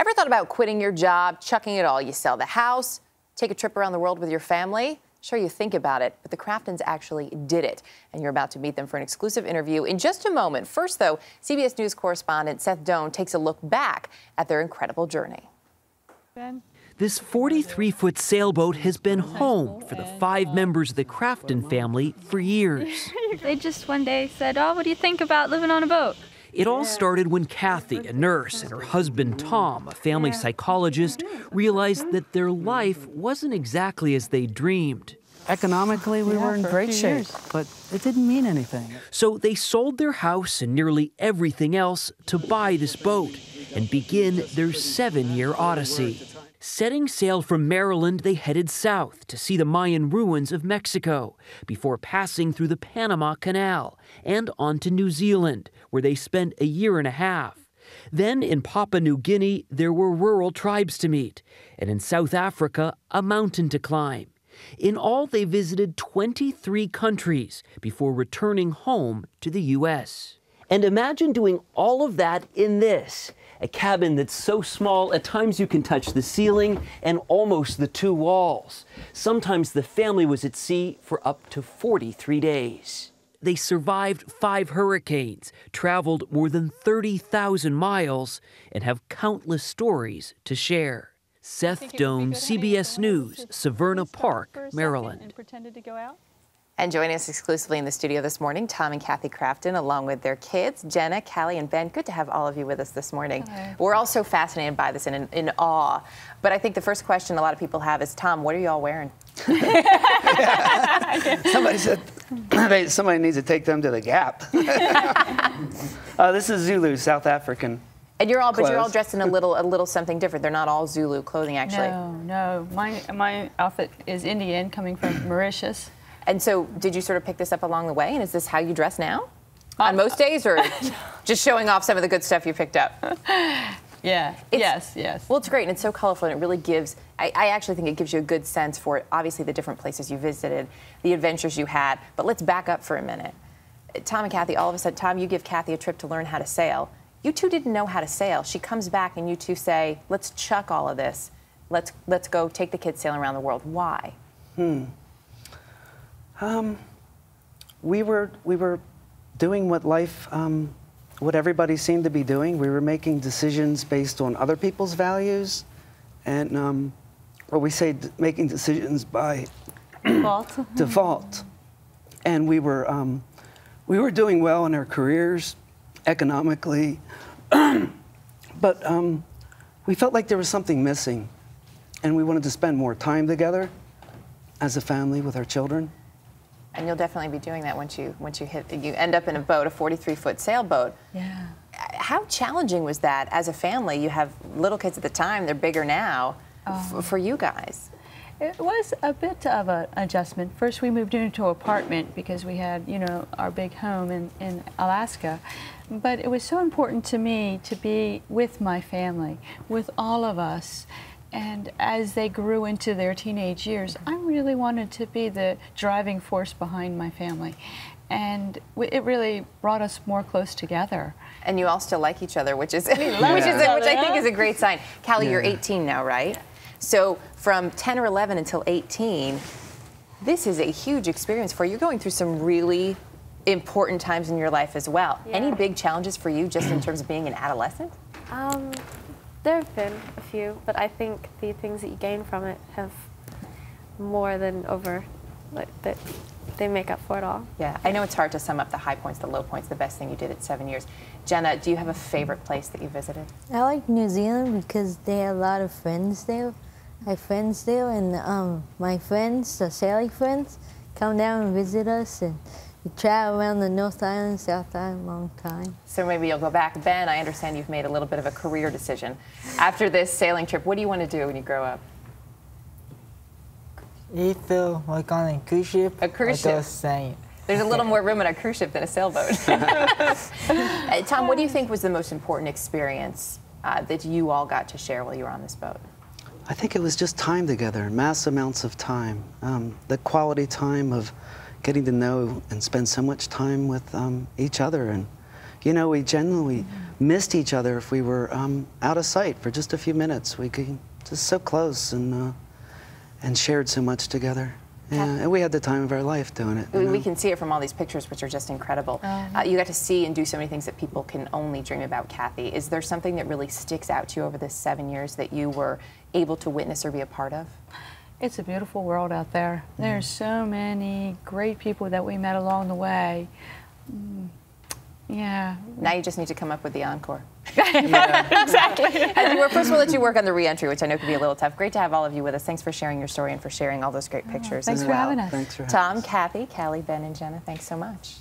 Ever thought about quitting your job, chucking it all? You sell the house, take a trip around the world with your family? Sure, you think about it, but the Craftons actually did it. And you're about to meet them for an exclusive interview in just a moment. First, though, CBS News correspondent Seth Doan takes a look back at their incredible journey. This 43-foot sailboat has been home for the 5 members of the Crafton family for years. They just one day said, "Oh, what do you think about living on a boat?" It all started when Kathy, a nurse, and her husband Tom, a family psychologist, realized that their life wasn't exactly as they dreamed. Economically, we were in great shape, but it didn't mean anything. So they sold their house and nearly everything else to buy this boat and begin their 7-year odyssey. Setting sail from Maryland, they headed south to see the Mayan ruins of Mexico before passing through the Panama Canal and on to New Zealand, where they spent a year and a half. Then in Papua New Guinea, there were rural tribes to meet, and in South Africa, a mountain to climb. In all, they visited 23 countries before returning home to the U.S. And imagine doing all of that in this. A cabin that's so small, at times you can touch the ceiling and almost the 2 walls. Sometimes the family was at sea for up to 43 days. They survived 5 hurricanes, traveled more than 30,000 miles, and have countless stories to share. Seth Doan, CBS News, Severna Park, Maryland. And joining us exclusively in the studio this morning, Tom and Kathy Crafton, along with their kids, Jenna, Callie, and Ben. Good to have all of you with us this morning. Hello. We're all so fascinated by this and in awe. But I think the first question a lot of people have is, Tom, what are you all wearing? Somebody said somebody needs to take them to the Gap. This is Zulu, South African. And you're all, but you're all dressed in a little something different. They're not all Zulu clothing, actually. No. My outfit is Indian, coming from Mauritius. And so, did you sort of pick this up along the way? And is this how you dress now? On most days, or just showing off some of the good stuff you picked up? Yeah. Yes. Well, it's great, and it's so colorful, and it really gives. I actually think it gives you a good sense for obviously the different places you visited, the adventures you had. But let's back up for a minute. Tom and Kathy, all of a sudden, Tom, you give Kathy a trip to learn how to sail. You two didn't know how to sail. She comes back, and you two say, "Let's chuck all of this. Let's go take the kids sailing around the world." Why? We were doing what life, what everybody seemed to be doing. We were making decisions based on other people's values, and or we say making decisions by default. And we were doing well in our careers, economically, but we felt like there was something missing, and we wanted to spend more time together as a family with our children. And you'll definitely be doing that once you end up in a boat, a 43-foot sailboat. Yeah. How challenging was that as a family? You have little kids at the time; they're bigger now. For you guys, it was a bit of an adjustment. First, we moved into an apartment because we had, our big home in Alaska. But it was so important to me to be with my family, with all of us. And as they grew into their teenage years, I really wanted to be the driving force behind my family. And it really brought us more close together. And you all still like each other, which I think is a great sign. Callie, you're 18 now, right? So from 10 or 11 until 18, this is a huge experience for you. You're going through some really important times in your life as well. Yeah. Any big challenges for you just in terms of being an adolescent? There have been a few, but I think the things that you gain from it have more than that they make up for it all. Yeah, I know it's hard to sum up the high points, the low points, the best thing you did at 7 years. Jenna, do you have a favorite place that you visited? I like New Zealand because they have a lot of friends there. I have friends there, and my friends, the sailing friends, come down and visit us, and we travel around the North Island, South Island a long time. So maybe you'll go back. Ben, I understand you've made a little bit of a career decision. After this sailing trip, what do you want to do when you grow up? You feel like on a cruise ship. A cruise ship. There's a little more room on a cruise ship than a sailboat. Tom, what do you think was the most important experience that you all got to share while you were on this boat? I think it was just time together, mass amounts of time. The quality time of getting to know and spend so much time with each other. And, we generally missed each other if we were out of sight for just a few minutes. We could just so close and shared so much together. Yeah, and we had the time of our life doing it. We can see it from all these pictures, which are just incredible. You got to see and do so many things that people can only dream about, Kathy. Is there something that really sticks out to you over this 7 years that you were able to witness or be a part of? It's a beautiful world out there. There's so many great people that we met along the way. Yeah. Now you just need to come up with the encore. Yeah. Exactly. First, we'll let you work on the re-entry, which I know can be a little tough. Great to have all of you with us. Thanks for sharing your story and for sharing all those great pictures Thanks as for well. having us. Thanks for having Tom, us. Kathy, Callie, Ben, and Jenna, thanks so much.